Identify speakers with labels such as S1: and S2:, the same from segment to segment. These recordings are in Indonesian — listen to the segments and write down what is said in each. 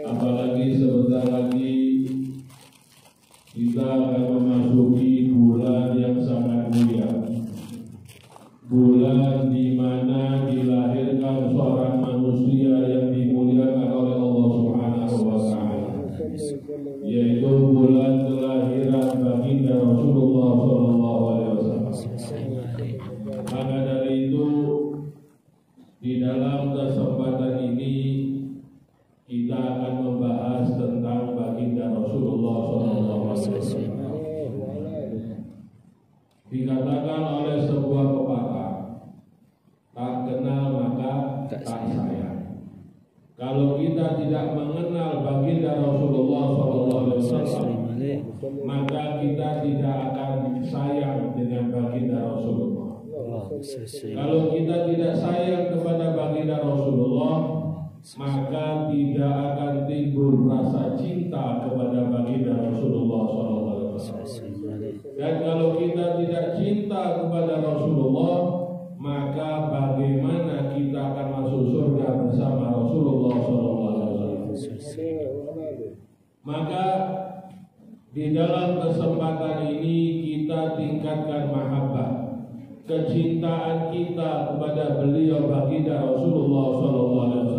S1: Apalagi sebentar lagi kita akan memasuki bulan yang sangat mulia, bulan di mana dilahirkan seorang manusia yang dimuliakan oleh Allah Subhanahu wa Ta'ala, yaitu bulan kelahiran baginda Rasulullah Sallallahu Alaihi Wasallam. Maka dari itu, di dalam kesempatan ini kita akan membahas tentang baginda Rasulullah SAW. Dikatakan oleh sebuah pepatah, tak kenal maka tak sayang. Kalau kita tidak mengenal baginda Rasulullah SAW, maka kita tidak akan sayang dengan baginda Rasulullah. Kalau kita tidak sayang kepada baginda Rasulullah, maka tidak akan timbul rasa cinta kepada baginda Rasulullah SAW. Dan kalau kita tidak cinta kepada Rasulullah, maka bagaimana kita akan masuk surga bersama Rasulullah SAW? Maka di dalam kesempatan ini kita tingkatkan mahabbah, kecintaan kita kepada beliau baginda Rasulullah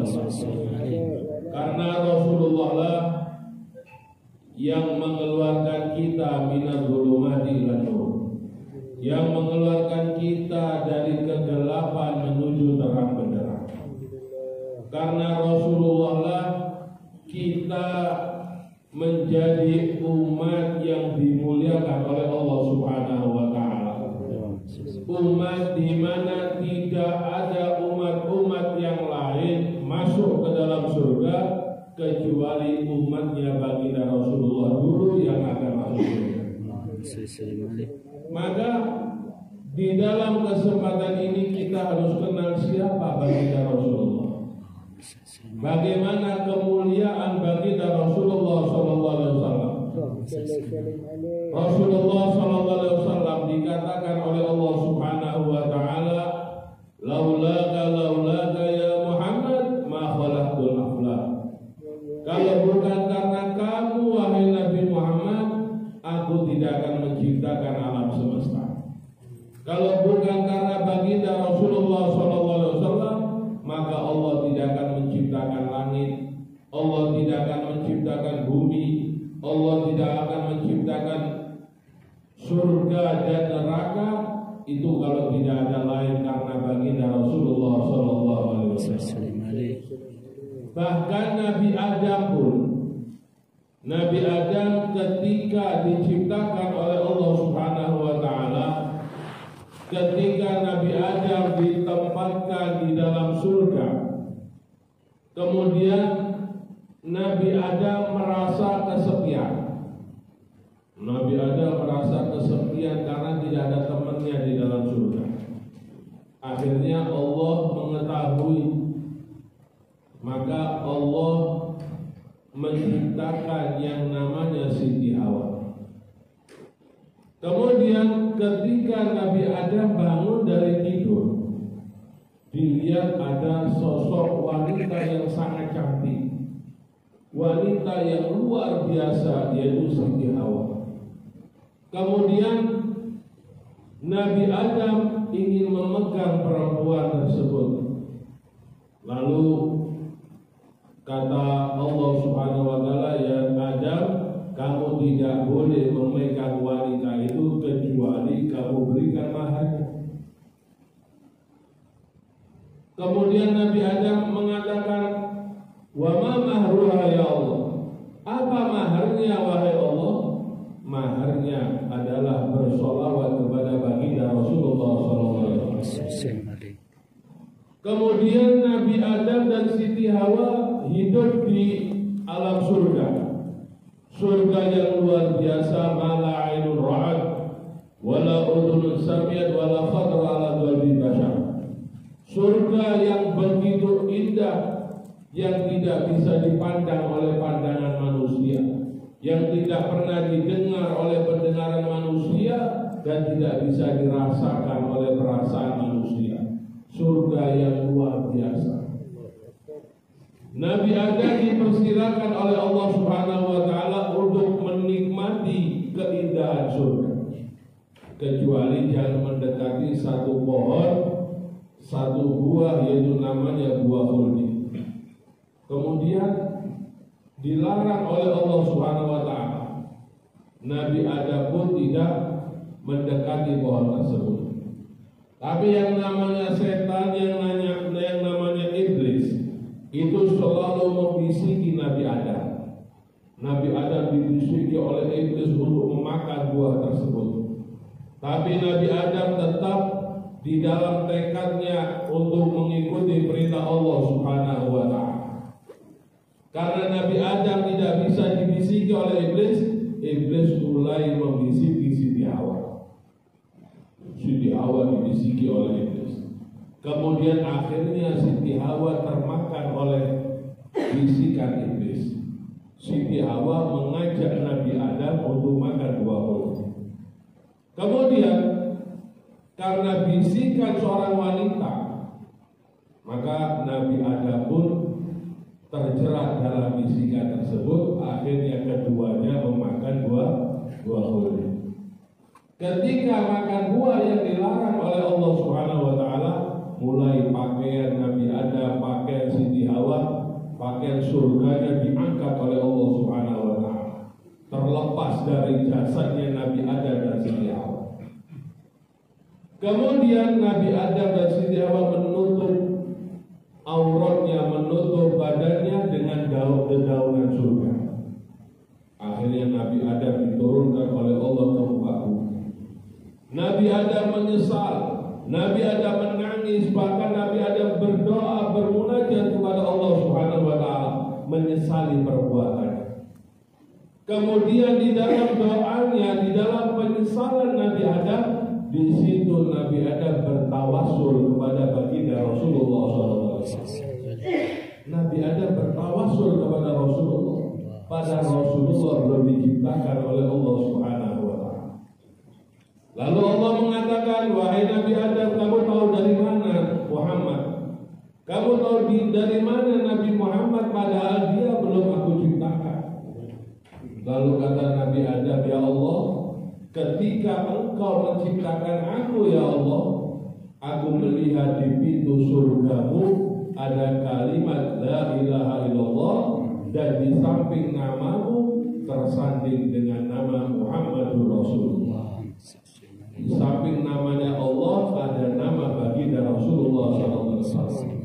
S1: SAW, karena Rasulullah lah yang mengeluarkan kita minaz zulumati ilan nur, yang mengeluarkan kita dari kegelapan menuju terang benderang. Karena Rasulullah lah kita menjadi umat yang dimuliakan oleh Allah Subhanahu wa Ta'ala. Umat di mana tidak ada umat-umat yang lain masuk ke dalam surga kecuali umatnya baginda Rasulullah dulu yang akan masuk surga. Maka di dalam kesempatan ini kita harus kenal siapa baginda Rasulullah. Bagaimana kemuliaan baginda Rasulullah SAW. Rasulullah SAW dikatakan oleh Allah Subhanahu wa Ta'ala, laulaka ya Muhammad ma khalaqtul aflaq. Kalau bukan karena kamu wahai Nabi Muhammad, aku tidak akan menciptakan alam semesta. Kalau bukan karena baginda Rasulullah SAW, maka Allah tidak akan menciptakan langit, Allah tidak akan menciptakan bumi, Allah tidak akan menciptakan surga dan neraka. Itu kalau tidak ada lain karena baginda Rasulullah SAW. Bahkan Nabi Adam pun, Nabi Adam ketika diciptakan oleh Allah Subhanahu wa Ta'ala, ketika Nabi Adam ditempatkan di dalam surga, kemudian Nabi Adam merasa kesepian. Nabi Adam merasa kesepian karena tidak ada temannya di dalam surga. Akhirnya Allah mengetahui, maka Allah menciptakan yang namanya Siti Hawa. Kemudian ketika Nabi Adam bangun dari tidur, dilihat ada sosok wanita yang sangat cantik, wanita yang luar biasa, yaitu Siti Hawa. Kemudian Nabi Adam ingin memegang perempuan tersebut. Lalu kata Allah Subhanahu wa taala, "Ya Adam, kamu tidak boleh memegang wanita itu kecuali kamu berikan maharnya." Kemudian Nabi Adam mengatakan, "Wa ma mahruha ya Allah?" Apa maharnya wahai Allah? Maharnya adalah bersolawat kepada baginda Rasulullah SAW. Kemudian Nabi Adam dan Siti Hawa hidup di alam surga. Surga yang luar biasa, mala ainun ra'at, wala udhunun samiat, wala khatar ala qalbi bashar. Surga yang begitu indah, yang tidak bisa dipandang oleh pandangan manusia, yang tidak pernah didengar oleh pendengaran manusia, dan tidak bisa dirasakan oleh perasaan manusia. Surga yang luar biasa. Nabi Adam dipersilakan oleh Allah Subhanahu wa taala untuk menikmati keindahan surga, kecuali jangan mendekati satu pohon, satu buah, yaitu namanya buah khuldi. Kemudian dilarang oleh Allah Subhanahu wa taala. Nabi Adam pun tidak mendekati pohon tersebut. Tapi yang namanya setan, yang namanya iblis, itu selalu membisiki Nabi Adam. Nabi Adam dibisiki oleh iblis untuk memakan buah tersebut. Tapi Nabi Adam tetap di dalam tekadnya untuk mengikuti perintah Allah Subhanahu wa taala. Karena Nabi Adam tidak bisa dibisiki oleh iblis, iblis mulai membisiki Siti Hawa. Siti Hawa dibisiki oleh iblis. Kemudian akhirnya Siti Hawa termakan oleh bisikan iblis. Siti Hawa mengajak Nabi Adam untuk makan buah khuldi. Kemudian karena bisikan seorang wanita, maka Nabi Adam pun terjerat dalam bisikan tersebut. Akhirnya keduanya memakan buah khuldi. Ketika makan buah yang dilarang oleh Allah Subhanahu wa taala, mulai pakaian Nabi Adam, pakaian Siti Hawa, pakaian surganya diangkat oleh Allah Subhanahu wa taala, terlepas dari jasadnya Nabi Adam dan Siti Hawa. Kemudian Nabi Adam dan Siti Hawa menutup auratnya, menutup badannya dengan dedaunan surga. Akhirnya Nabi Adam diturunkan oleh Allah ke muka bumi. Nabi Adam menyesal, Nabi Adam menangis, bahkan Nabi Adam berdoa, bermunajat kepada Allah Subhanahu wa taala, menyesali perbuatannya. Kemudian di dalam doanya, di dalam penyesalan Nabi Adam, di situ Nabi Adam bertawassul kepada baginda Rasulullah SAW. Nabi Adam bertawassul kepada Rasulullah, pada Rasulullah belum diciptakan oleh Allah Subhanahu wa taala. Lalu Allah mengatakan, "Wahai Nabi Adam, kamu tahu dari mana Muhammad? Kamu tahu dari mana Nabi Muhammad, padahal dia belum aku ciptakan." Lalu kata Nabi Adam, "Ya Allah, ketika engkau menciptakan aku ya Allah, aku melihat di pintu surgamu ada kalimat la ilaha illallah, dan di samping namamu tersanding dengan nama Muhammadur Rasulullah. Di samping namanya Allah ada nama baginda Rasulullah SAW.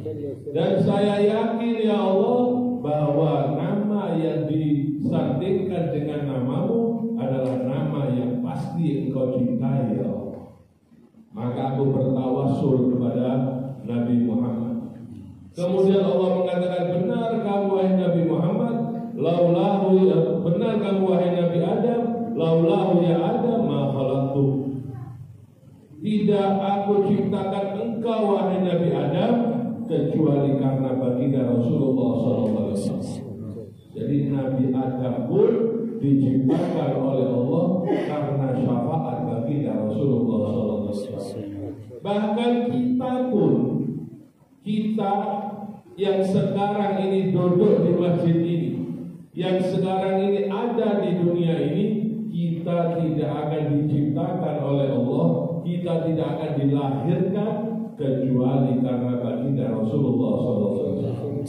S1: Dan saya yakin ya Allah bahwa nama yang disandingkan dengan namamu adalah nama yang pasti engkau cintai ya Allah. Maka aku bertawassul kepada Nabi Muhammad." Kemudian Allah mengatakan, "Benar kamu wahai Nabi Muhammad, laulahu ya, benar kamu wahai Nabi Adam, laulahu ya Adam ma khalaqtu." Tidak aku ciptakan engkau wahai Nabi Adam kecuali karena baginda Rasulullah SAW. Jadi Nabi Adam pun diciptakan oleh Allah karena syafaat baginda Rasulullah SAW. Bahkan kita pun kita yang sekarang ini duduk di masjid ini, yang sekarang ini ada di dunia ini, kita tidak akan diciptakan oleh Allah, kita tidak akan dilahirkan kecuali karena baginda Rasulullah SAW.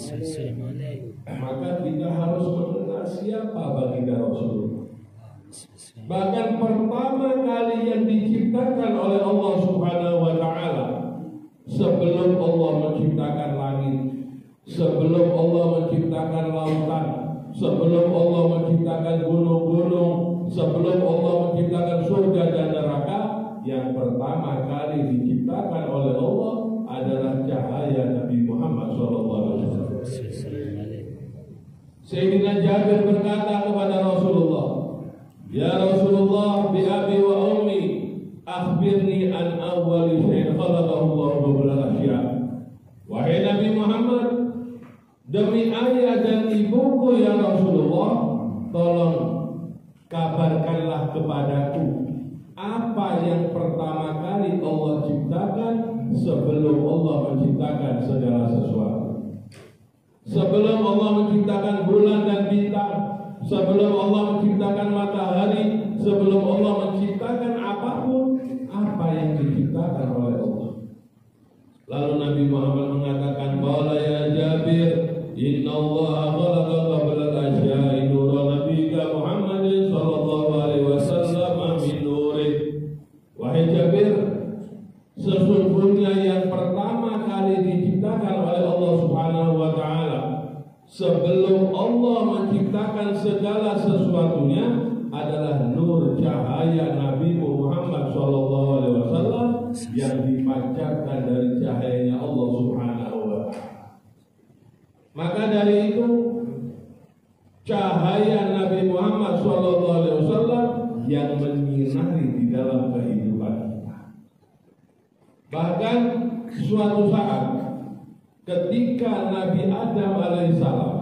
S1: Maka kita harus mengenal siapa baginda Rasulullah. Bahkan pertama kali yang diciptakan oleh Allah Subhanahu wa Ta'ala, sebelum Allah menciptakan langit, sebelum Allah menciptakan lautan, sebelum Allah menciptakan gunung-gunung, sebelum Allah menciptakan surga dan neraka, yang pertama kali diciptakan oleh Allah adalah cahaya Nabi Muhammad SAW. Sayyidina Jabir berkata kepada Rasulullah, "Ya Rasulullah, bi abi wa ummi, akhbirni an awwali syai'in khalaqahu Allah wa asya." Wahai Nabi Muhammad, demi ayah dan ibuku ya Rasulullah, tolong kabarkanlah kepadaku apa yang pertama kali Allah ciptakan sebelum Allah menciptakan segala sesuatu. Sebelum Allah menciptakan bulan dan bintang, sebelum Allah menciptakan matahari, sebelum Allah menciptakan apapun, apa yang diciptakan oleh Allah. Lalu Nabi Muhammad mengatakan, "Qala ya Jabir, inna Allah khalaqa qabla al-asya'i nura nabiyika Muhammadin sallallahu alaihi wasallam min nurih." Wahai Jabir, sesungguhnya yang pertama kali diciptakan oleh Allah Subhanahu wa Ta'ala, sebelum Allah menciptakan segala sesuatunya, adalah nur cahaya Nabi Muhammad SAW yang dipancarkan dari cahayanya Allah Subhanahu wa Ta'ala. Maka dari itu, cahaya Nabi Muhammad SAW yang menyinari di dalam kehidupan kita. Bahkan suatu saat ketika Nabi Adam alaihissalam,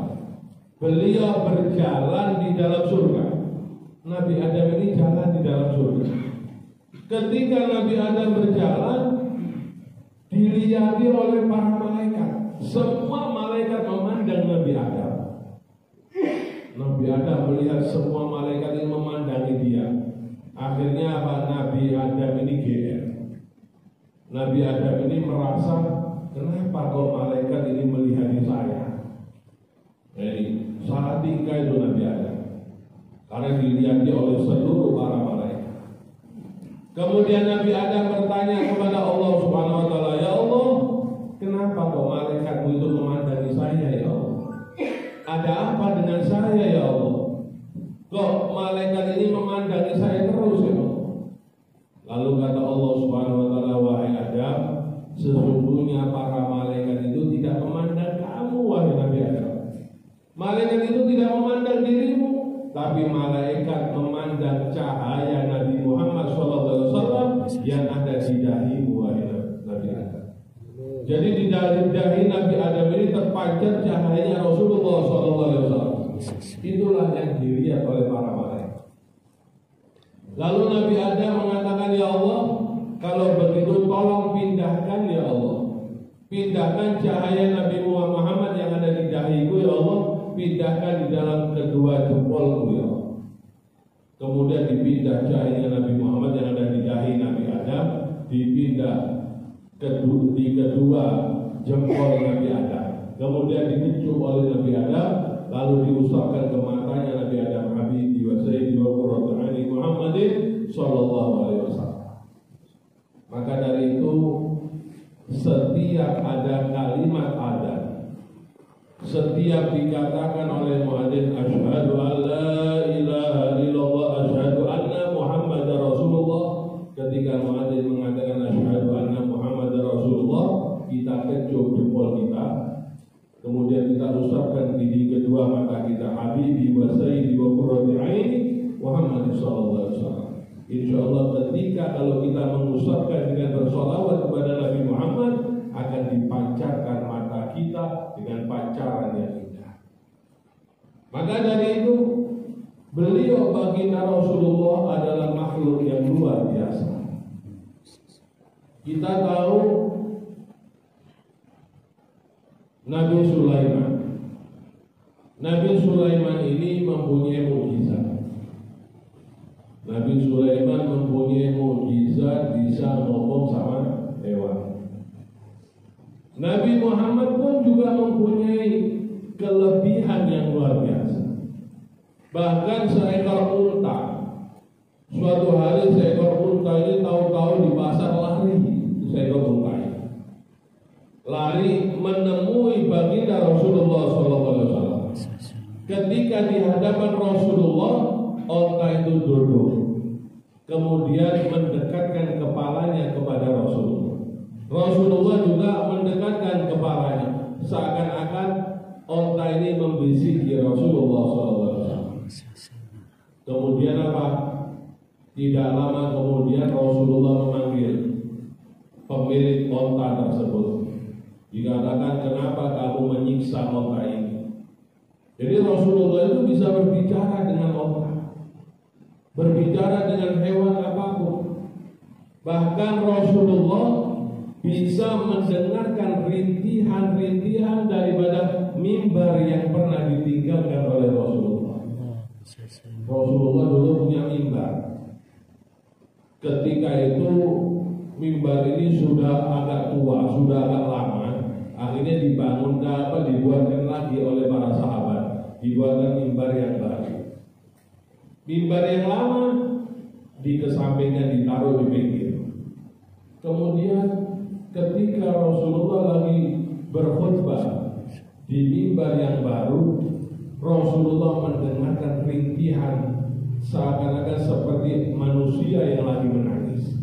S1: beliau berjalan di dalam surga. Nabi Adam ini jalan di dalam surga. Ketika Nabi Adam berjalan, dilihat oleh para malaikat. Semua malaikat memandang Nabi Adam. Nabi Adam melihat semua malaikat ini memandangi dia. Akhirnya apa? Nabi Adam ini GR. Nabi Adam ini merasa, kenapa kok malaikat ini melihat saya? Salah tingkah itu Nabi Adam, karena dilihat oleh seluruh para malaikat. Kemudian Nabi Adam bertanya kepada Allah Subhanahu wa Ta'ala, "Ya Allah, kenapa kok malaikatmu itu memandangi saya ya Allah? Ada apa dengan saya ya Allah? Kok malaikat ini memandangi saya terus ya Allah?" Lalu kata Allah Subhanahu wa Ta'ala, "Wahai Adam, sesungguhnya para malaikat itu tidak memandang kamu wahai Nabi Adam. Malaikat itu tidak memandang dirimu, tapi malaikat memandang cahaya Nabi Muhammad SAW yang ada di dahimu wahai Nabi Adam." Jadi di dahi Nabi Adam ini terpancar cahayanya Rasulullah SAW. Itulah yang dilihat oleh para malaikat. Lalu Nabi Adam mengatakan, "Ya Allah, kalau begitu tolong pindahkan ya Allah. Pindahkan cahaya Nabi Muhammad yang ada di dahiku ya Allah. Pindahkan di dalam kedua jempolku ya Allah." Kemudian dipindah cahaya Nabi Muhammad yang ada di dahi Nabi Adam, dipindah di kedua jempol Nabi Adam. Kemudian dikecup oleh Nabi Adam, lalu diusapkan ke matanya Nabi Adam, "Habibi wa sayyidi wa qurratu aini Muhammadin sallallahu alaihi wasallam." Maka dari itu, setiap ada kalimat adzan, setiap dikatakan oleh muadzin, "Asyhadu an la ilaha illallah, asyhadu anna Muhammadar Rasulullah," ketika muadzin mengatakan asyhadu anna Muhammadar Rasulullah, kita kecup jempol kita, kemudian kita usapkan di kedua mata kita, "Habibi wa sayyidi wa qurratu aini Muhammad sallallahu alaihi wasallam." Insyaallah ketika kalau kita mengusapkan dengan bersolawat kepada Nabi Muhammad, akan dipancarkan mata kita dengan pancaran yang indah. Maka dari itu, beliau baginda Rasulullah adalah makhluk yang luar biasa. Kita tahu Nabi Sulaiman. Nabi Sulaiman ini mempunyai mukjizat. Nabi Sulaiman mempunyai mukjizat, bisa ngomong sama hewan. Nabi Muhammad pun juga mempunyai kelebihan yang luar biasa. Bahkan seekor unta, suatu hari seekor unta ini tahu-tahu di pasar lari, seekor unta ini lari menemui baginda Rasulullah SAW. Ketika di hadapan Rasulullah, unta itu duduk, kemudian mendekatkan kepalanya kepada Rasulullah. Rasulullah juga mendekatkan kepalanya, seakan-akan unta ini membisiki Rasulullah SAW. Kemudian apa? Tidak lama kemudian Rasulullah memanggil pemilik unta tersebut. Dikatakan, kenapa kamu menyiksa unta ini? Jadi Rasulullah itu bisa berbicara dengan unta, berbicara dengan hewan apapun. Bahkan Rasulullah bisa mendengarkan rintihan-rintihan daripada mimbar yang pernah ditinggalkan oleh Rasulullah. Rasulullah dulu punya mimbar. Ketika itu mimbar ini sudah agak tua, sudah agak lama. Akhirnya dibuatkan lagi oleh para sahabat, dibuatkan mimbar yang baru. Mimbar yang lama dikesampingkan, ditaruh di pinggir. Kemudian ketika Rasulullah lagi berkhutbah di mimbar yang baru, Rasulullah mendengarkan rintihan seakan-akan seperti manusia yang lagi menangis.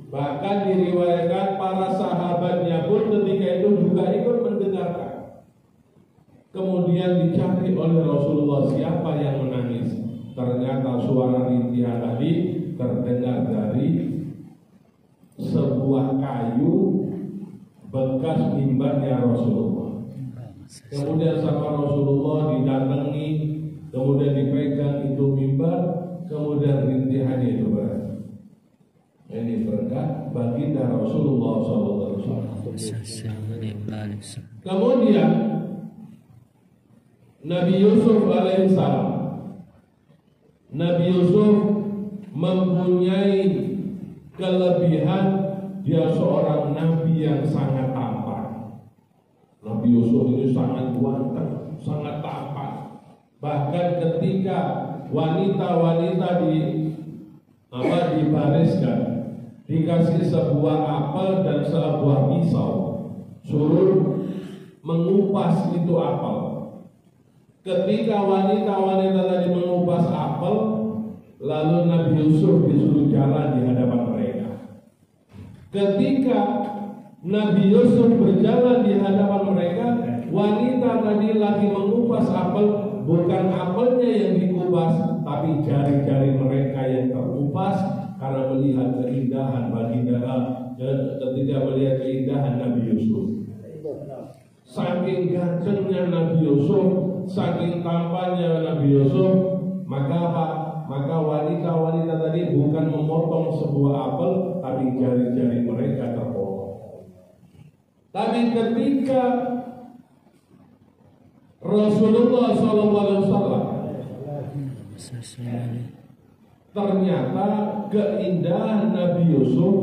S1: Bahkan diriwayatkan para sahabatnya pun ketika itu juga ikut mendengarkan. Kemudian dicari oleh Rasulullah siapa yang menangis. Ternyata suara rintihan tadi terdengar dari sebuah kayu bekas mimbarnya Rasulullah. Kemudian sama Rasulullah didatangi, kemudian dipegang itu mimbar, kemudian rintihannya itu berada. Ini berkat baginda Rasulullah SAW. Kemudian Nabi Yusuf alaihissalam. Nabi Yusuf mempunyai kelebihan, dia seorang nabi yang sangat tampan. Nabi Yusuf ini sangat ganteng, sangat tampan. Bahkan ketika wanita-wanita dibariskan, dikasih sebuah apel dan sebuah pisau, suruh mengupas itu apel. Ketika wanita-wanita tadi mengupas apel, lalu Nabi Yusuf disuruh jalan di hadapan mereka. Ketika Nabi Yusuf berjalan di hadapan mereka, wanita tadi lagi mengupas apel, bukan apelnya yang dikupas, tapi jari-jari mereka yang terkupas karena melihat keindahan baginda, ketika melihat keindahan Nabi Yusuf. Saking gantengnya Nabi Yusuf, saking tampannya Nabi Yusuf, maka wanita-wanita tadi bukan memotong sebuah apel, tapi jari-jari mereka terpotong. Tapi ketika Rasulullah SAW, ternyata keindahan Nabi Yusuf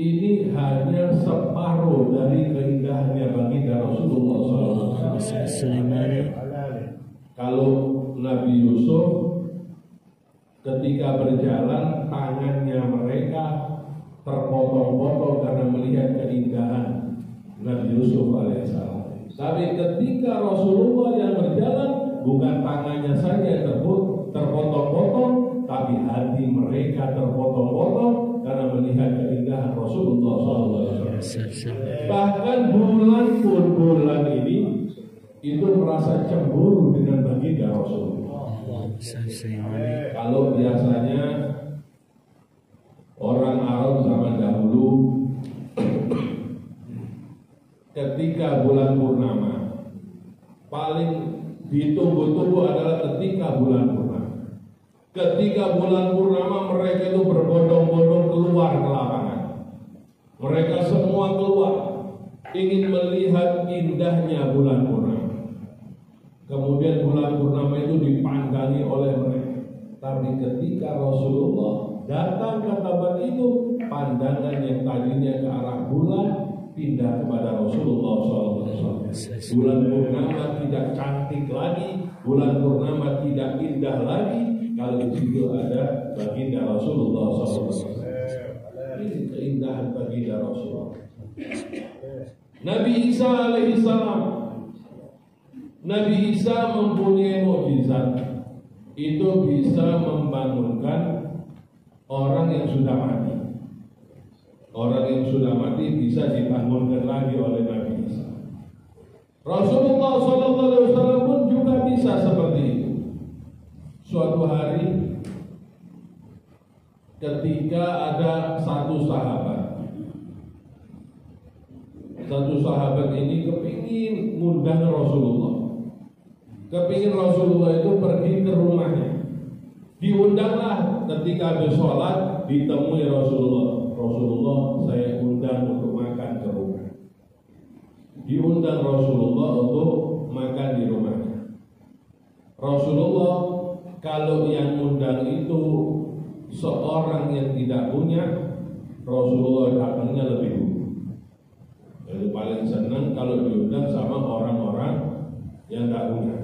S1: ini hanya separuh dari keindahannya baginda Rasulullah SAW. Kalau Nabi Yusuf ketika berjalan, tangannya mereka terpotong-potong karena melihat keindahan Nabi Yusuf alaihissalam. Tapi ketika Rasulullah yang berjalan, bukan tangannya saja yang terpotong-potong, tapi hati mereka terpotong-potong karena melihat keindahan Rasulullah SAW. Bahkan bulan ini itu merasa cemburu dengan baginda Rasulullah. Kalau biasanya orang Arab zaman dahulu ketika bulan purnama paling ditunggu-tunggu adalah ketika bulan purnama. Ketika bulan purnama mereka itu berbondong-bondong keluar ke lapangan. Mereka semua keluar ingin melihat indahnya bulan purnama. Kemudian bulan purnama itu dipandangi oleh mereka. Tapi ketika Rasulullah datang ke tempat itu, pandangan yang tadinya ke arah bulan pindah kepada Rasulullah SAW. Bulan purnama tidak cantik lagi, bulan purnama tidak indah lagi. Kalau di situ ada baginda Rasulullah SAW. Ini keindahan baginda Rasulullah. Nabi Isa alaihissalam. Nabi Isa mempunyai mukjizat. Itu bisa membangunkan orang yang sudah mati. Orang yang sudah mati bisa dibangunkan lagi oleh Nabi Isa. Rasulullah SAW pun juga bisa seperti itu. Suatu hari ketika ada satu sahabat ini kepingin ngundang Rasulullah. Kepingin Rasulullah itu pergi ke rumahnya. Diundanglah ketika habis sholat, ditemui Rasulullah. Rasulullah, saya undang untuk makan ke rumah. Diundang Rasulullah untuk makan di rumahnya. Rasulullah kalau yang undang itu seorang yang tidak punya, Rasulullah datangnya lebih dulu. Jadi paling senang kalau diundang sama orang-orang yang tidak punya.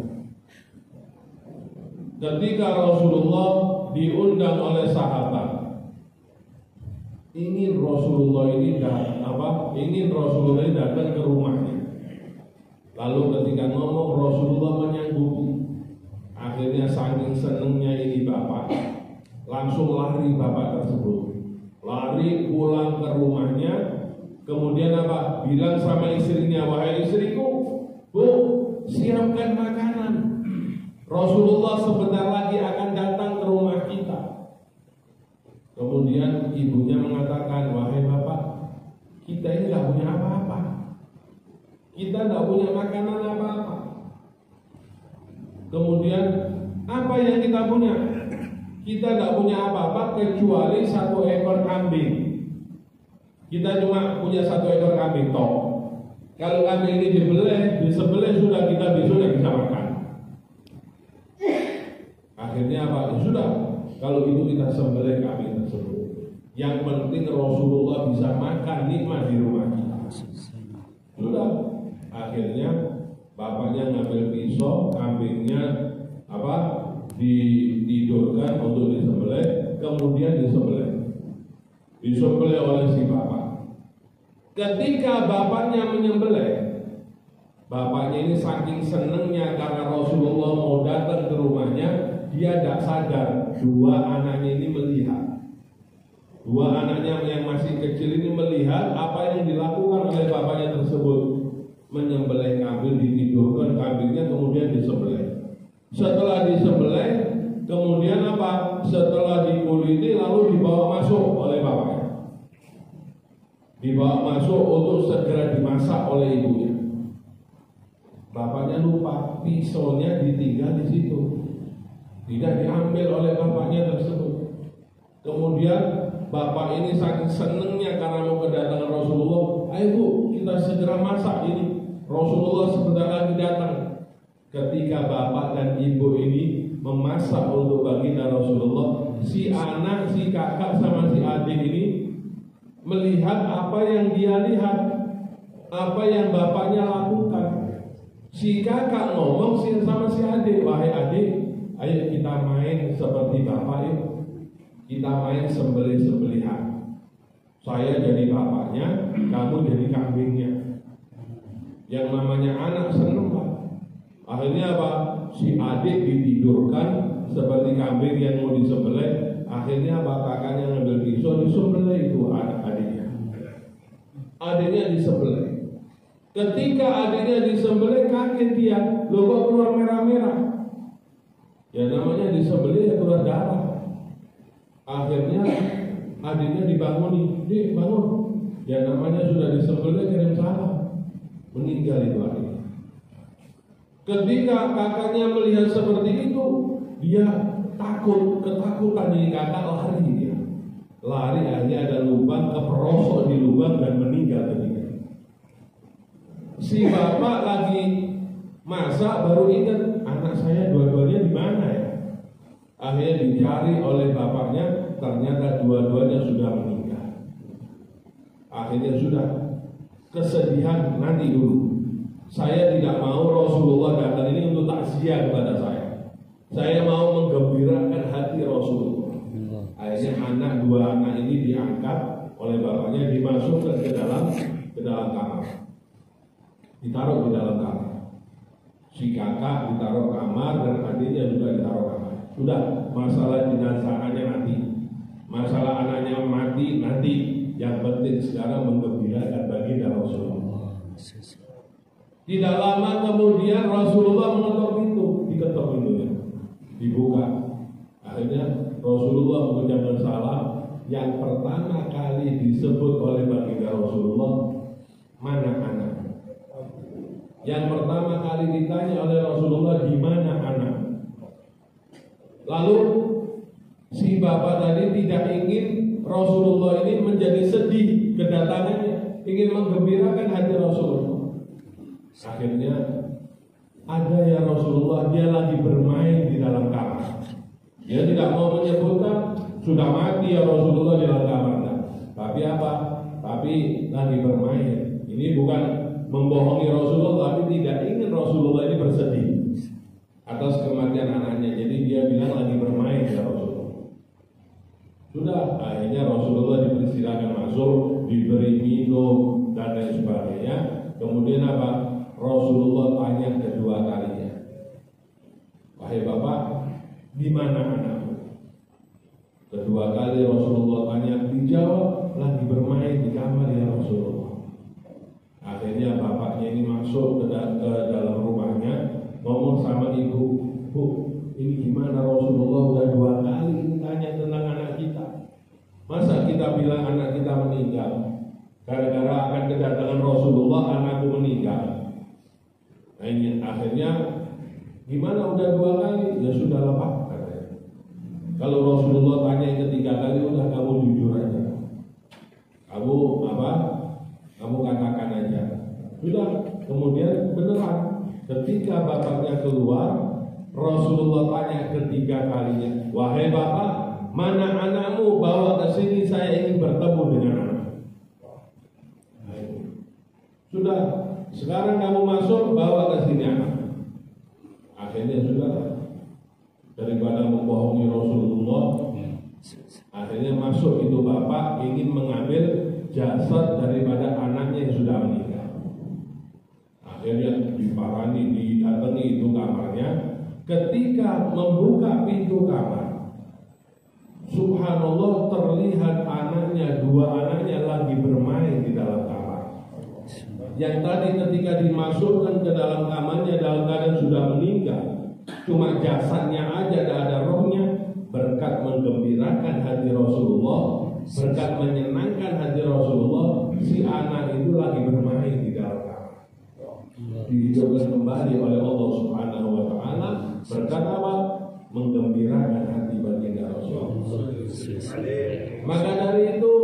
S1: Ketika Rasulullah diundang oleh sahabat, ingin Rasulullah ini datang ke rumahnya. Lalu ketika ngomong, Rasulullah menyanggupi. Akhirnya saking senengnya ini bapak, langsung lari bapak tersebut, lari pulang ke rumahnya. Kemudian apa? Bilang sama istrinya, wahai istriku, Bu, siapkan makanan. Rasulullah sebentar lagi akan datang ke rumah kita. Kemudian ibunya mengatakan, wahai bapak, kita ini tidak punya apa-apa. Kita tidak punya makanan apa-apa. Kemudian apa yang kita punya? Kita tidak punya apa-apa kecuali 1 ekor kambing. Kita cuma punya 1 ekor kambing toh. Kalau kambing ini disembelih sudah, kita besok tidak bisa makan. Akhirnya apa? Ya sudah, kalau itu kita sembelih kambing tersebut. Yang penting Rasulullah bisa makan nikmat di rumah kita. Sudah. Akhirnya bapaknya ngambil pisau, kambingnya ditidurkan untuk disembelih, kemudian disembelih oleh si bapak. Ketika bapaknya menyembelih, bapaknya ini saking senengnya karena Rasulullah mau datang ke rumahnya, dia tidak sadar 2 anaknya ini melihat. 2 anaknya yang masih kecil ini melihat apa yang dilakukan oleh bapaknya tersebut. Menyembelih kambing, ditidurkan kambingnya, kemudian disembelih. Setelah disembelih, kemudian apa? Setelah dikuliti lalu dibawa masuk oleh bapaknya. Dibawa masuk untuk segera dimasak oleh ibunya. Bapaknya lupa, pisaunya ditinggal di situ. Tidak diambil oleh bapaknya tersebut. Kemudian bapak ini saking senengnya karena mau kedatangan Rasulullah, ayo Bu, kita segera masak ini. Rasulullah sebentar lagi datang. Ketika bapak dan ibu ini memasak untuk baginda Rasulullah, si anak, si kakak sama si adik ini melihat apa yang dia lihat, apa yang bapaknya lakukan. Si kakak ngomong sama si adik, wahai adik, ayo kita main seperti bapak yuk. Kita main sembelih-sembelihan. Saya jadi bapaknya, kamu jadi kambingnya. Yang namanya anak seneng Pak. Akhirnya apa? Si adik ditidurkan seperti kambing yang mau disembelih. Akhirnya apa? Kakaknya ngambil pisau disembelih itu adiknya. Adiknya disembelih. Ketika adiknya disembelih, kaget dia, loh kok keluar merah-merah? Ya namanya disembelih ya keluar darah. Akhirnya adiknya dibanguni, Dik bangun. Ya namanya sudah disembelih kirim salam. Meninggal itu adiknya. Ketika kakaknya melihat seperti itu, dia takut, ketakutan ini kakak lari dia. Lari akhirnya ada lubang, keperosok di lubang dan meninggal ketika. si bapak lagi masak baru ingat anak saya dua-duanya di mana ya. Akhirnya dicari oleh bapaknya, ternyata dua-duanya sudah meninggal. Akhirnya sudah kesedihan nanti dulu. Saya tidak mau Rasulullah datang ini untuk takziah kepada saya. Saya mau menggembirakan hati Rasulullah. Akhirnya dua anak ini diangkat oleh bapaknya, dimasukkan ke dalam kamar, ditaruh di dalam kamar. Si kakak ditaruh kamar dan adiknya juga ditaruh kamar. Sudah, masalah jenazahnya nanti, masalah anaknya mati nanti. Yang penting sekarang menggembirakan baginda Rasulullah. Tidak lama kemudian Rasulullah mengetok pintu, diketok pintunya, dibuka. Akhirnya Rasulullah mengucapkan salam. Yang pertama kali disebut oleh baginda Rasulullah, mana anak? Yang pertama kali ditanya oleh Rasulullah, di mana anak? Lalu si bapak tadi tidak ingin Rasulullah ini menjadi sedih kedatangannya, ingin menggembirakan hati Rasulullah. Akhirnya ada ya Rasulullah, dia lagi bermain di dalam kamar. Dia tidak mau menyebutkan sudah mati ya Rasulullah di dalam kamarnya. Tapi apa? Tapi lagi bermain. Ini bukan membohongi Rasulullah, tapi tidak ingin Rasulullah ini bersedih atas kematian anaknya. Jadi dia bilang lagi bermain ya Rasulullah. Sudah, akhirnya Rasulullah dipersilakan masuk, diberi minum dan lain sebagainya. Kemudian apa? Rasulullah tanya kedua kalinya, wahai bapak, di mana anakmu? Kedua kali Rasulullah tanya, dijawab lagi bermain di kamar ya Rasulullah. Akhirnya bapaknya ini masuk ke dalam rumahnya, ngomong sama ibu, Bu, ini gimana Rasulullah udah dua kali tanya tentang anak kita. Masa kita bilang anak kita meninggal gara-gara akan kedatangan Rasulullah anakku meninggal. Nah ini akhirnya gimana udah dua kali? Ya sudah lah Pak, katanya. Kalau Rasulullah tanya yang ketiga kali, udah kamu jujur aja. Kamu apa? Kamu katakan aja. Sudah, kemudian beneran ketika bapaknya keluar, Rasulullah tanya ketiga kalinya, wahai bapak, mana anakmu? Bawa ke sini, saya ingin bertemu dengan anak. Sudah, sekarang kamu masuk, bawa ke sini anak. Akhirnya sudah, daripada membohongi Rasulullah, akhirnya masuk itu bapak ingin mengambil jasad daripada anaknya yang sudah meninggal. Akhirnya diparani, didatangi itu kamarnya. Ketika membuka pintu kamar, subhanallah terlihat anaknya, dua anaknya lagi bermain di dalam kamar. Yang tadi ketika dimasukkan ke dalam kamarnya dalam keadaan sudah meninggal, cuma jasadnya aja, tidak ada rohnya. Berkat menggembirakan hati Rasulullah, berkat menyenangkan hati Rasulullah, si anak itu lagi bermain di dalam kamar. Dihidupkan kembali oleh Allah Subhanahu wa Ta'ala. Berkat apa? Menggembirakan hati baginda Rasulullah. Maka dari itu,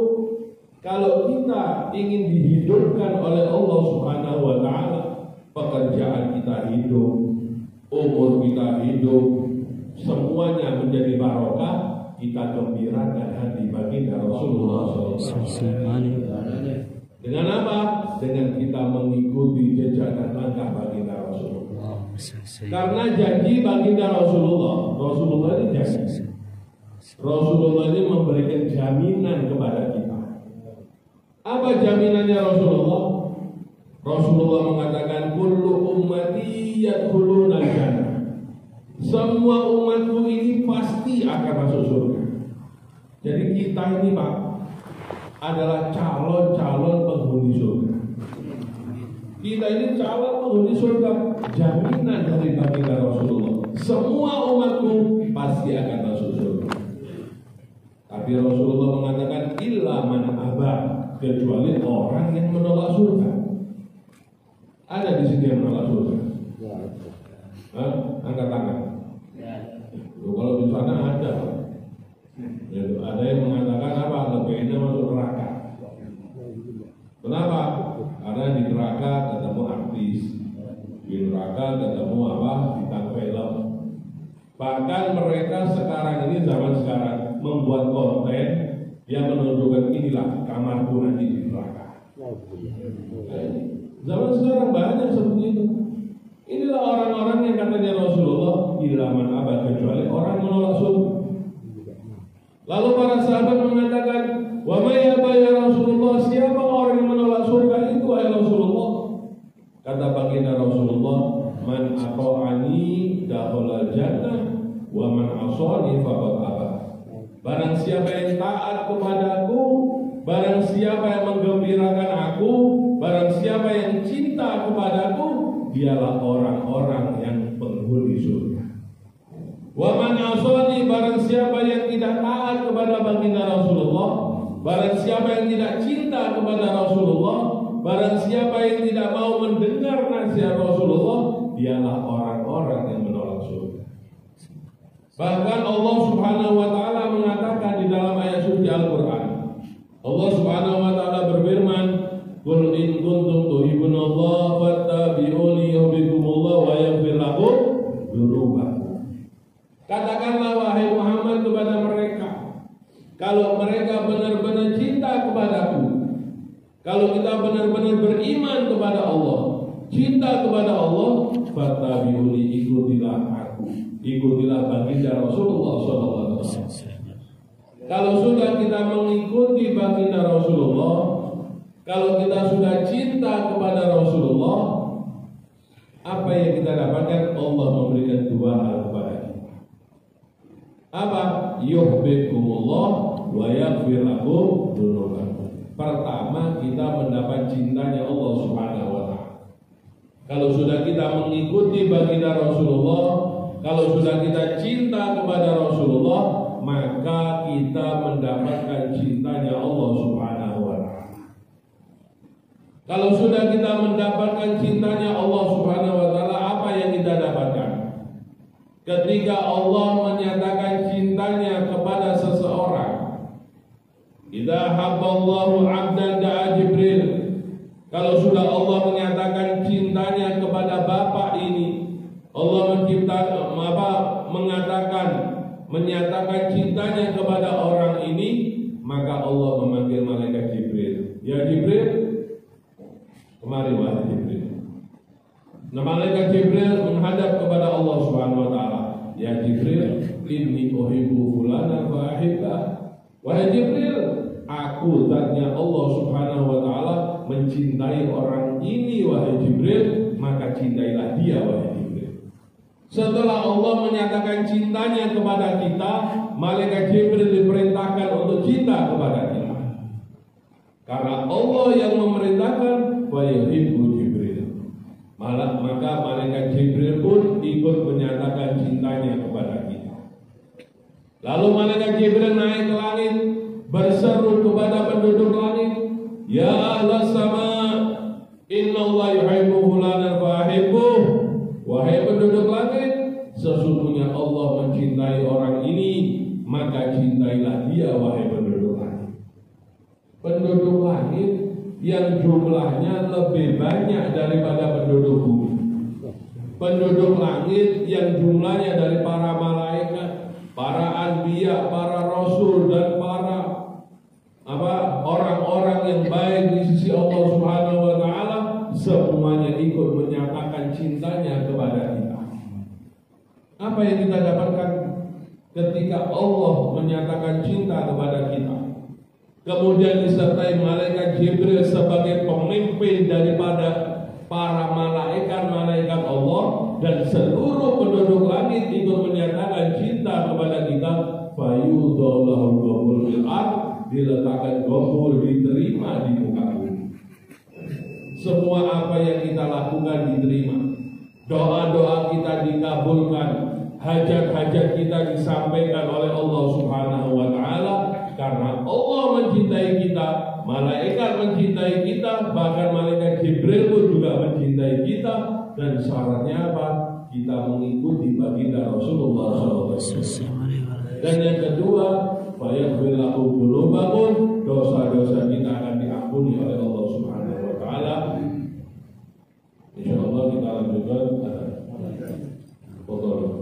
S1: kalau kita ingin dihidupkan oleh Allah Subhanahu wa Ta'ala, pekerjaan kita hidup, umur kita hidup, semuanya menjadi barokah, kita gembirakan hati baginda Rasulullah SAW. Dengan apa? Dengan kita mengikuti jejak dan langkah baginda Rasulullah. Karena janji baginda Rasulullah ini janji. Rasulullah ini memberikan jaminan kepada kita. Apa jaminannya Rasulullah? Rasulullah mengatakan, kullu ummati yadkhuluna jannah. Semua umatku ini pasti akan masuk surga. Jadi kita ini Pak adalah calon-calon penghuni surga. Kita ini calon penghuni surga, jaminan dari baginda Rasulullah. Semua umatku pasti akan masuk surga. Tapi Rasulullah mengatakan illa man aba, kecuali orang yang menolak surga. Ada di sini yang menolak surga? Angkat tangan. Kalau di sana ada. Ada yang mengatakan apa? Lebih enak masuk neraka. Kenapa? Karena di neraka ketemu artis, di neraka ketemu apa? Bintang film. Bahkan mereka sekarang ini, zaman sekarang, membuat konten yang menunjukkan inilah kamarku nanti di neraka. Zaman sekarang banyak seperti itu. Inilah orang-orang yang katanya Rasulullah tidak aman abad kecuali orang menolak surga. Lalu para sahabat mengatakan, wa may yaba ya Rasulullah, siapa orang yang menolak surga itu wahai Rasulullah? Kata baginda Rasulullah, man ata'ani dakhala jannah wa man asani faqad aba. Barang siapa yang taat kepadaku, barang siapa yang menggembirakan aku, barang siapa yang cinta kepadaku, dialah orang-orang yang penghuni surga. Wa man asani, barang siapa yang tidak taat kepada baginda Rasulullah, barang siapa yang tidak cinta kepada Rasulullah, barang siapa yang tidak mau mendengar nasihat Rasulullah, dialah orang-orang yang menolak surga. Bahkan Allah Subhanahu wa taala mengatakan di dalam ayat suci Al-Qur'an. Allah Subhanahu wa taala berfirman, "Qul in kuntum tuhibbunallaha fattabi'uni yuhibbukumullah wa yaghfir lakum dzunubakum." Katakanlah wahai Muhammad kepada mereka, kalau mereka benar-benar cinta kepadaku, kalau kita benar-benar beriman kepada Allah, cinta kepada Allah, fattabi'uni, ikutilah aku, ikutilah baginda Rasulullah SAW. Kalau sudah kita mengikuti baginda Rasulullah, kalau kita sudah cinta kepada Rasulullah, apa yang kita dapatkan? Allah memberikan dua hal kepada kita. Apa? Yuhibbukumullah wa yaghfir lakum dzunubakum. Pertama, kita mendapat cintanya Allah Subhanahu wa taala. Kalau sudah kita mengikuti baginda Rasulullah, kalau sudah kita cinta kepada Rasulullah, maka kita mendapatkan cintanya Allah Subhanahu wa taala. Kalau sudah kita mendapatkan cintanya Allah Subhanahu wa taala, apa yang kita dapatkan? Ketika Allah menyatakan cintanya kepada seseorang, idza habballahu 'abdan da'a Jibril. Kalau sudah Allah menyatakan cintanya kepada bapak ini, Allah menyatakan cintanya kepada orang ini, maka Allah memanggil malaikat Jibril. Ya Jibril, kemari wahai Jibril. Nah, malaikat Jibril menghadap kepada Allah Subhanahu wa taala. Ya Jibril, inni uhibbu fulana fa ahibba. Wahai Jibril, aku zatnya Allah Subhanahu wa taala mencintai orang ini wahai Jibril, maka cintailah dia wahai Jibril. Setelah Allah menyatakan cintanya kepada kita, malaikat Jibril diperintahkan untuk cinta kepada kita. Karena Allah yang memerintahkan, wa yuhibbu Jibril. Maka malaikat Jibril pun ikut menyatakan cintanya kepada kita. Lalu malaikat Jibril naik ke langit, berseru kepada penduduk langit, ya ahlas sama, innallaha yuhibbu fulanan fahibbuh. Wahai penduduk langit, sesungguhnya Allah mencintai orang ini, maka cintailah dia wahai penduduk langit. Penduduk langit yang jumlahnya lebih banyak daripada penduduk bumi. Penduduk langit yang jumlahnya dari para malaikat, para anbiya, para rasul, dan para orang-orang yang baik di sisi Allah Subhanahu wa taala, semuanya ikut menyatakan cintanya kepada kita. Apa yang kita dapatkan ketika Allah menyatakan cinta kepada kita? Kemudian disertai malaikat Jibril sebagai pemimpin daripada para malaikat Allah, dan seluruh penduduk langit ikut menyatakan cinta kepada kita. Fayudallahu qabul bil ard, diletakkan qabul, diterima di muka bumi. Semua apa yang kita lakukan diterima. Doa-doa kita dikabulkan, hajat-hajat kita disampaikan oleh Allah Subhanahu wa taala. Karena Allah mencintai kita, malaikat mencintai kita, bahkan malaikat Jibril pun juga mencintai kita. Dan syaratnya apa? Kita mengikuti baginda Rasulullah SAW. Dan yang kedua, fayaghfir lakum dzunubakum, dosa-dosa kita akan diampuni oleh Allah Subhanahu wa taala. Insyaallah kita lanjutkan foto.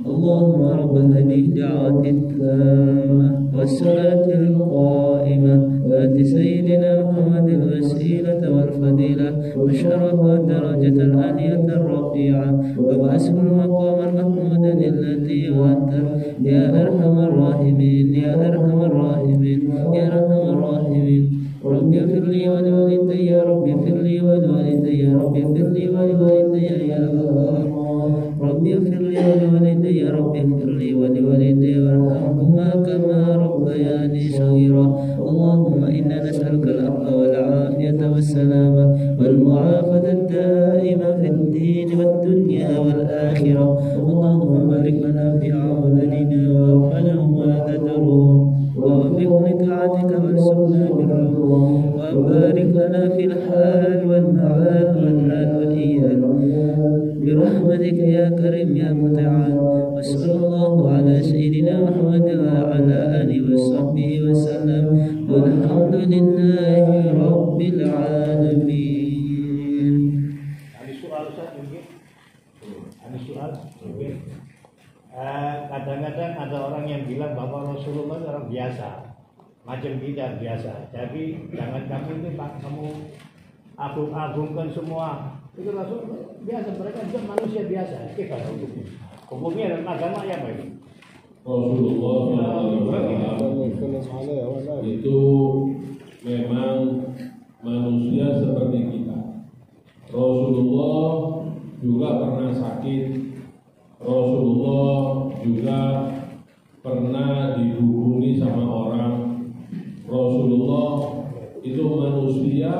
S2: اللهم رب هذه الدعوة التامة والصلاة القائمة آت سيدنا محمد الوسيلة والفضيلة والشرف والدرجة العالية الرفيعة وبعثه المقام المحمود الذي وعدته يا أرحم الراحمين يا أرحم الراحمين يا أرحم الراحمين رب اغفر لي ولوالدي يا رب اغفر لي ولوالدي يا رب اغفر لي ولوالدي يا الله رب اغفر لي ولوالدي يا رب اغفر لي ولوالدي وارحمهما كما ربياني صغيرا اللهم إنا نسألك العفو والعافية والسلامة والمعافاة الدائمة في الدين والدنيا والآخرة اللهم بارك لنا في أولادنا وأولادهم ولا تدرهم ووفقهم لطاعتك وارزقنا برهم وبارك لنا في الحال والمعاد والآل والإيال برحمتك يا كريم يا متعال وصلى الله على سيدنا محمد وعلى آله وصحبه وسلم والحمد لله رب العالمين.
S3: Ada soal? Kadang-kadang ada orang yang bilang bahwa Rasulullah orang biasa, macam kita biasa. Jadi jangan kamu ini Pak, kamu agung-agungkan semua. Itu Rasul biasa, mereka juga manusia biasa. Kita hukumnya dan agama yang baik.
S1: Rasulullah itu memang manusia seperti kita. Rasulullah juga pernah sakit. Rasulullah juga pernah dihubungi sama orang. Rasulullah itu manusia,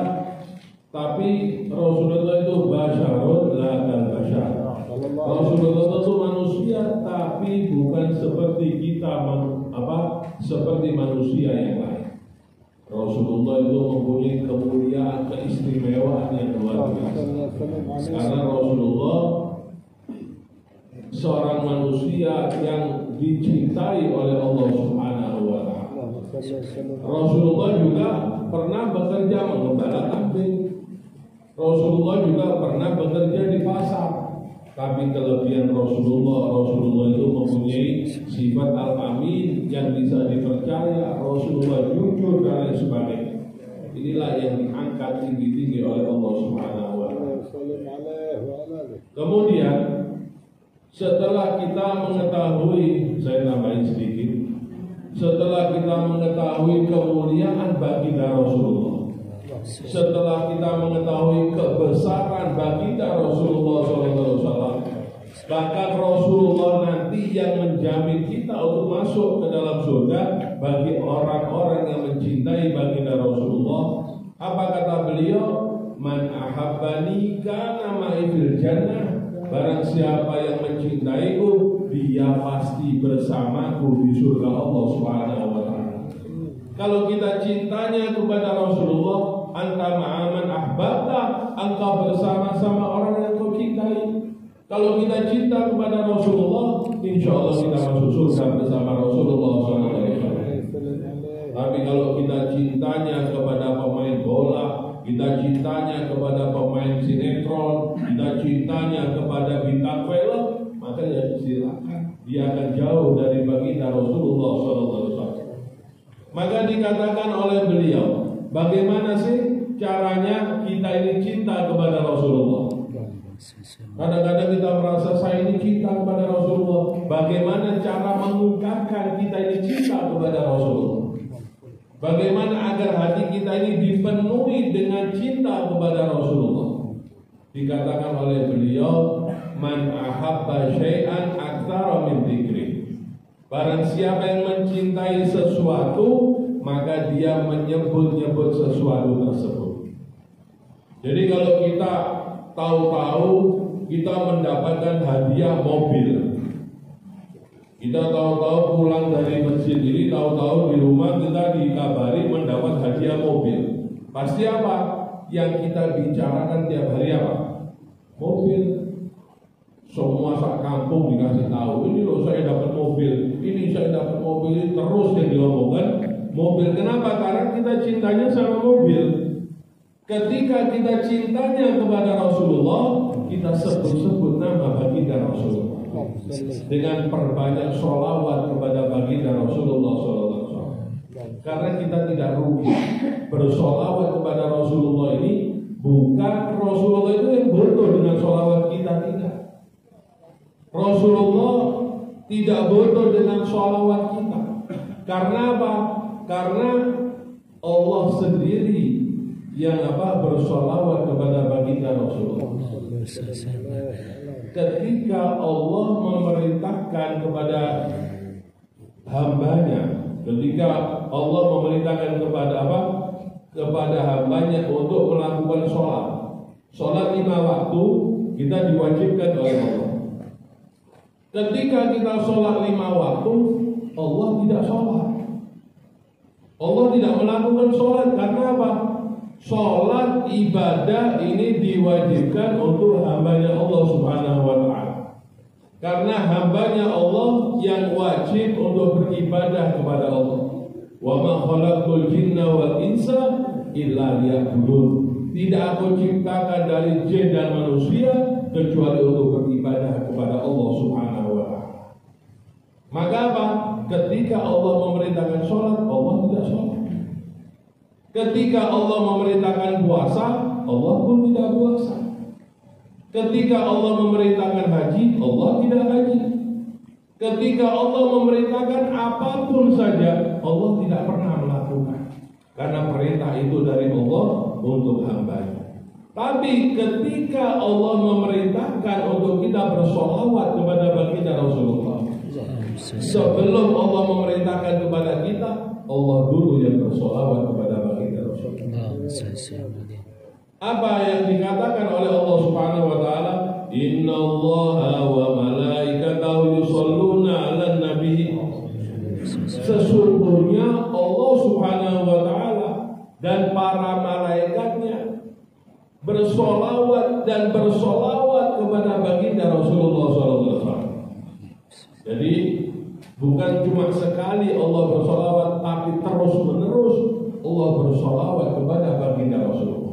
S1: tapi Rasulullah itu basyarun la kal basyar. Rasulullah itu manusia, tapi bukan seperti kita, seperti manusia yang lain. Rasulullah itu mempunyai kemuliaan, keistimewaan yang luar biasa. Karena Rasulullah seorang manusia yang dicintai oleh Allah Subhanahu wa Ta'ala. Rasulullah juga pernah bekerja mengembala kambing. Rasulullah juga pernah bekerja di pasar. Tapi kelebihan Rasulullah itu mempunyai sifat al-amin yang bisa dipercaya. Rasulullah jujur dan lain sebagainya. Inilah yang diangkat tinggi-tinggi oleh Allah Subhanahu wa Ta'ala. Kemudian setelah kita mengetahui, saya nambahin sedikit, setelah kita mengetahui kemuliaan baginda Rasulullah, setelah kita mengetahui kebesaran baginda Rasulullah SAW, bahkan Rasulullah nanti yang menjamin kita untuk masuk ke dalam surga bagi orang-orang yang mencintai baginda Rasulullah. Apa kata beliau? Man ahabbani kana ma'i fil jannah. Barang siapa yang mencintaiku, dia pasti bersamaku di surga Allah Subhanahu wa Ta'ala. Kalau kita cintanya kepada Rasulullah, anta ma'aman ahbabta, engkau bersama-sama orang yang kau cintai. Kalau kita cinta kepada Rasulullah, insya Allah kita masuk surga bersama Rasulullah SAW. Tapi kalau kita cintanya kepada pemain bola, kita cintanya kepada pemain sinetron, kita cintanya kepada bintang film, maka ya silakan, dia akan jauh dari baginda Rasulullah SAW. Maka dikatakan oleh beliau, bagaimana sih caranya kita ini cinta kepada Rasulullah? Kadang-kadang kita merasa saya ini cinta kepada Rasulullah. Bagaimana cara mengungkapkan kita ini cinta kepada Rasulullah? Bagaimana agar hati kita ini dipenuhi dengan cinta kepada Rasulullah? Dikatakan oleh beliau, man ahabba syai'an aktsara min dzikri. Barang siapa yang mencintai sesuatu, maka dia menyebut-nyebut sesuatu tersebut. Jadi kalau kita tahu-tahu kita mendapatkan hadiah mobil. Kita tahu-tahu pulang dari masjid ini, tahu-tahu di rumah kita dikabari mendapat hadiah mobil. Pasti apa? Yang kita bicarakan tiap hari apa? Mobil. Semua sak kampung dikasih tahu, ini loh saya dapat mobil, ini saya dapat mobil, terus yang diomongkan mobil. Kenapa? Karena kita cintanya sama mobil. Ketika kita cintanya kepada Rasulullah, kita sebut-sebut nama baginda Rasulullah dengan perbanyak sholawat kepada baginda Rasulullah SAW. Karena kita tidak rugi bersholawat kepada Rasulullah ini. Bukan Rasulullah itu yang bodoh dengan sholawat kita, tidak. Rasulullah tidak bodoh dengan sholawat kita. Karena apa? Karena Allah sendiri yang bersolawat kepada baginda Rasulullah. Ketika Allah memerintahkan kepada hambanya, ketika Allah memerintahkan kepada hambanya untuk melakukan sholat 5 waktu, kita diwajibkan oleh Allah. Ketika kita sholat 5 waktu, Allah tidak sholat. Allah tidak melakukan sholat. Karena apa? Sholat ibadah ini diwajibkan untuk hambanya Allah Subhanahu wa ta'ala. Karena hambanya Allah yang wajib untuk beribadah kepada Allah. Wa ma khalaqtul jinna wal insa illa liya'budun. Tidak aku ciptakan dari jin dan manusia kecuali untuk beribadah kepada Allah Subhanahu wa ta'ala. Maka apa? Ketika Allah memerintahkan sholat, Allah tidak sholat. Ketika Allah memerintahkan puasa, Allah pun tidak puasa. Ketika Allah memerintahkan haji, Allah tidak haji. Ketika Allah memerintahkan apapun saja, Allah tidak pernah melakukan. Karena perintah itu dari Allah untuk hambanya. Tapi ketika Allah memerintahkan untuk kita bersolawat kepada baginda Rasulullah, sebelum Allah memerintahkan kepada kita, Allah dulu yang bersolawat kepada baginda Rasulullah. Apa yang dikatakan oleh Allah Subhanahu wa ta'ala? Inna Allaha wa malaikatahu yusholluna 'alan nabi. Sesungguhnya Allah Subhanahu wa ta'ala dan para malaikatnya bersolawat dan bersolawat kepada baginda Rasulullah SAW. Jadi bukan cuma sekali Allah bersolawat, tapi terus menerus Allah bersolawat kepada baginda Rasulullah.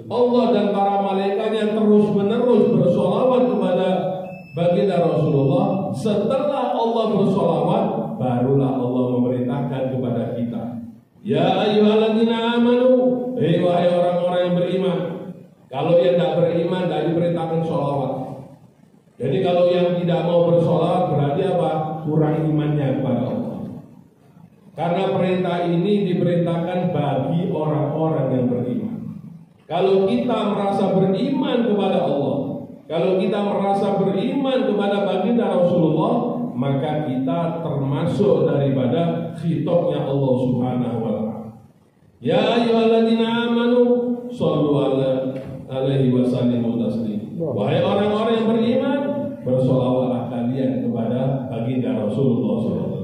S1: Allah dan para malaikatnya terus menerus bersolawat kepada baginda Rasulullah. Setelah Allah bersolawat, barulah Allah memerintahkan kepada kita, ya ayyuhalladzina amanu, wahai orang-orang yang beriman. Kalau yang tidak beriman tidak diperintahkan sholawat. Jadi kalau yang tidak mau bersolawat berarti apa? Kurang imannya kepada Allah. Karena perintah ini diperintahkan bagi orang-orang yang beriman. Kalau kita merasa beriman kepada Allah, kalau kita merasa beriman kepada baginda Rasulullah, maka kita termasuk daripada khitabnya Allah Subhanahu wa ta'ala. Ya ayyuhalladzina amanu shallu alaihi wasallimu taslima. Wahai orang-orang yang beriman, bersolawatlah kalian kepada baginda Rasulullah SAW.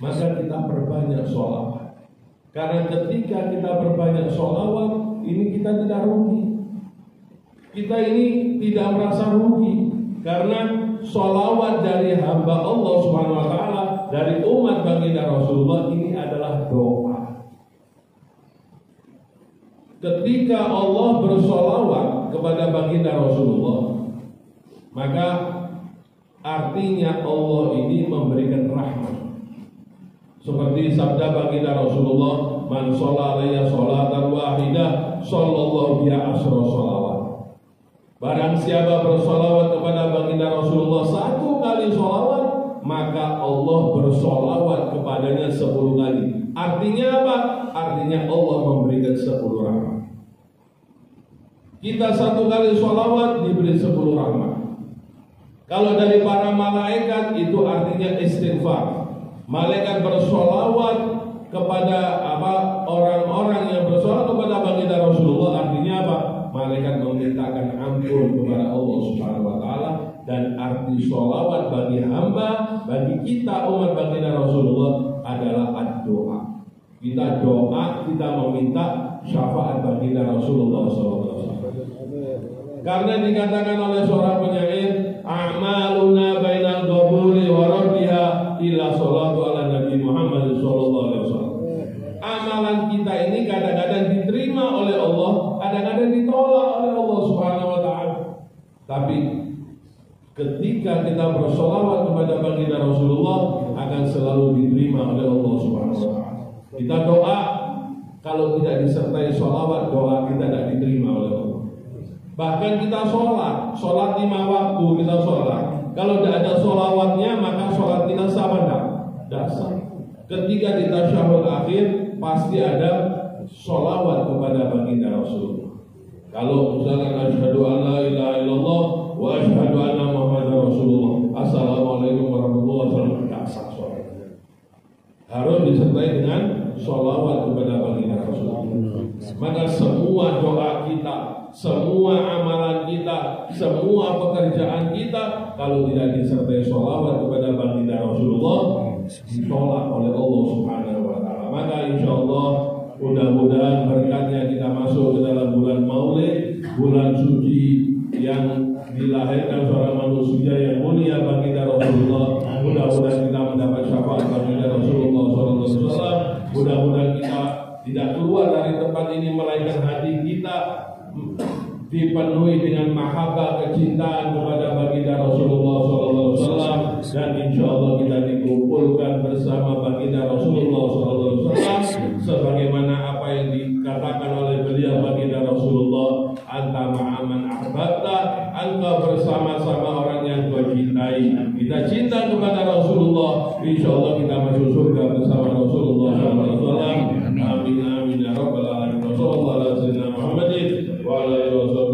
S1: Maka kita perbanyak sholawat. Karena ketika kita perbanyak sholawat, ini kita tidak rugi. Kita ini tidak merasa rugi. Karena sholawat dari hamba Allah Subhanahu wa ta'ala, dari umat baginda Rasulullah ini adalah doa. Ketika Allah bersolawat kepada baginda Rasulullah, maka artinya Allah ini memberikan rahmat. Seperti sabda baginda Rasulullah, man sholla alayya sholatan wahidah sallallahu biha asyra sholawat. Barang siapa bersolawat kepada baginda Rasulullah 1 kali sholawat, maka Allah bersolawat kepadanya 10 kali. Artinya apa? Artinya Allah memberikan 10 rahmat. Kita 1 kali sholawat diberi 10 rahmat. Kalau dari para malaikat itu artinya istighfar. Malaikat bersolawat kepada orang-orang yang bersolawat kepada baginda Rasulullah, artinya apa? malaikat memintakan ampun kepada Allah Subhanahu wa taala. Dan arti sholawat bagi hamba, bagi kita umat baginda Rasulullah adalah doa. Kita doa, kita meminta syafaat baginda Rasulullah SAW. Karena dikatakan oleh seorang penyair, a'maluna bainal qabuli wa raddiha illa sholatu ala Nabi Muhammad SAW. Amalan kita ini kadang-kadang diterima oleh Allah, kadang-kadang ditolak oleh Allah Subhanahu wa taala. Tapi ketika kita bersolawat kepada baginda Rasulullah akan selalu diterima oleh Allah Subhanahu wa taala. Kita doa, kalau tidak disertai solawat, doa kita tidak diterima oleh Allah. Bahkan kita sholat 5 waktu kita sholat. Kalau tidak ada solawatnya, maka sholat kita sama tidak sah. Ketika di tasyahud akhir pasti ada solawat kepada baginda Rasulullah. Kalau misalkan asyhadu an la ilaha illallah wa asyhadu anna Muhammadar Rasulullah, assalamualaikum warahmatullahi wabarakatuh, tidak sah sholat. Harus disertai dengan sholawat kepada baginda Rasulullah. Maka semua doa kita, semua amalan kita, semua pekerjaan kita, kalau tidak disertai sholawat kepada baginda Rasulullah, ditolak oleh Allah Subhanahu wa taala. Maka insya Allah mudah-mudahan berkatnya kita masuk ke dalam bulan Maulid, bulan suci yang dilahirkan seorang manusia yang mulia baginda Rasulullah. Mudah-mudahan kita mendapat syafaat baginda Rasulullah SAW. Mudah-mudahan kita tidak keluar dari tempat ini melainkan hati kita dipenuhi dengan mahabbah, kecintaan kepada baginda Rasulullah SAW, dan insya Allah kita dikumpulkan bersama baginda Rasulullah SAW sebagaimana apa yang dikatakan oleh beliau baginda Rasulullah, anta ma'aman ahbabta, engkau bersama-sama orang yang kau cintai. Kita cinta kepada Rasulullah, insya Allah kita masuk surga bersama Rasulullah SAW. Amin amin ya rabbal alamin. Wassalamualaikum warahmatullahi wabarakatuh.